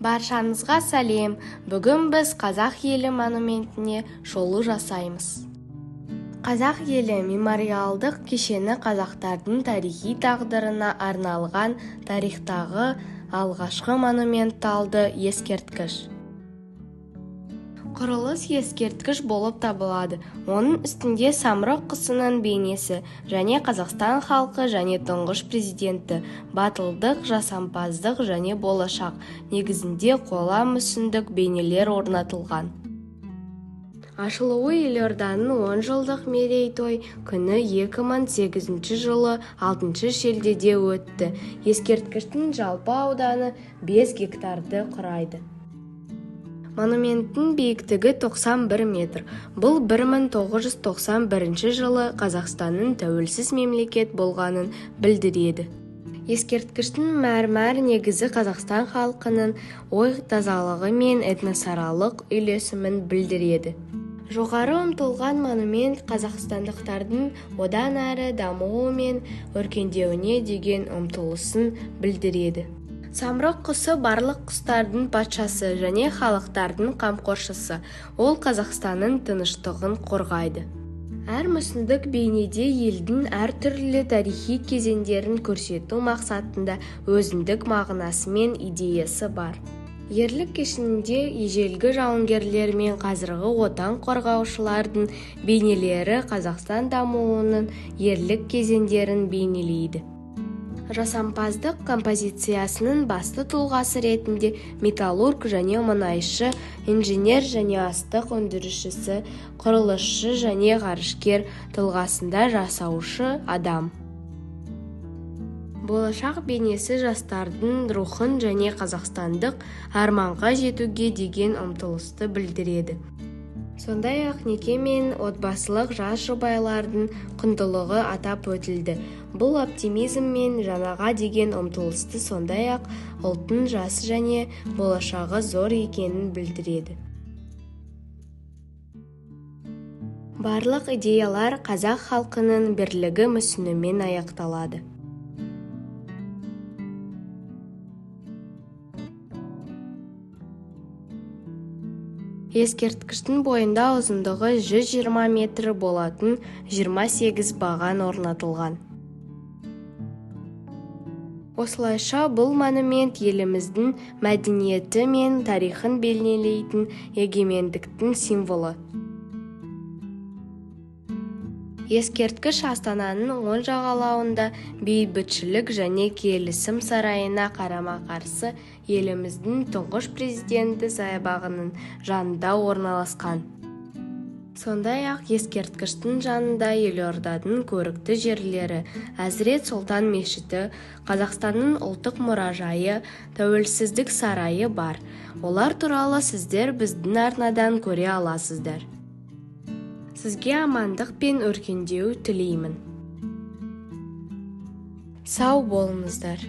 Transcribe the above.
Баршаңызға сәлем. Бүгін біз Қазақ елі монументіне шолу жасаймыз. Қазақ елі мемориалдық кешені қазақтардың тарихи тағдырына арналған тарихтағы алғашқы монументалды ескерткіш. Құрылыс ескерткіш болып табылады. Оның үстінде самұрық құсының бейнесі және Қазақстан халқы және тұңғыш президенті, батылдық, жасампаздық және болашақ негізінде қола мүсіндік бейнелер орнатылған. Ашылуы елорданың 10 жылдық мерейтой күні 2008 жылы 6 шілдеде өтті. Ескерткіштің жалпы ауданы 5 гектарды құрайды. Монументтің биіктігі 91 метр. Бұл 1991 жылы Қазақстанның тәуелсіз мемлекет болғанын білдіреді. Ескерткіштің мәрмәр негізі Қазақстан халқының ой тазалығы мен этносаралық үйлесімін білдіреді. Жоғары ұмтылған монумент қазақстандықтардың одан әрі дамуы мен өркендеуіне деген ұмтылысын білдіреді. Самұрық құсы барлық құстардың патшасы және халықтардың қамқоршысы. Ол Қазақстанның тыныштығын қорғайды. Әр мүсіндік бейнеде елдің әртүрлі тарихи кезеңдерін көрсету мақсатында өзіндік мағынасы мен идеясы бар. Ерлік кешінде ежелгі жауынгерлер мен қазіргі отан қорғаушылардың бейнелері Қазақстан дамуының ерлік кезеңдерін бейнелейді. Жасампаздық композициясының басты тұлғасы ретінде металлург және мұнайшы, инженер және астық өндірушісі, құрылысшы және ғарышкер тұлғасында жасаушы адам. Болашақ бейнесі жастардың рухын және қазақстандық арманға жетуге деген ұмтылысты білдіреді. Сондай-ақ неке мен отбасылық жас жұбайлардың құндылығы атап өтілді. Бұл оптимизм мен жаңаға деген ұмтылысты, сондай-ақ ұлттың жасы және болашағы зор екенін білдіреді. Барлық идеялар қазақ халқының бірлігі мүсінімен аяқталады. Ескерткіштің бойында ұзындығы 120 метр болатын 28 баған орнатылған. Осылайша бұл монумент еліміздің мәдениеті мен тарихын бейнелейтін егемендіктің символы. Ескерткіш Астананың оң жағалауында бейбітшілік және келісім сарайына қарама-қарсы еліміздің тұңғыш президенті саябағының жанында орналасқан. Сондай-ақ ескерткіштің жанында елорданың көрікті жерлері, Әзірет Сұлтан мешіті, Қазақстанның ұлттық мұражайы, Тәуелсіздік сарайы бар. Олар туралы сіздер біздің арнадан көре аласыздар. Сізге амандық пен өркендеу тілеймін. Сау болыңыздар.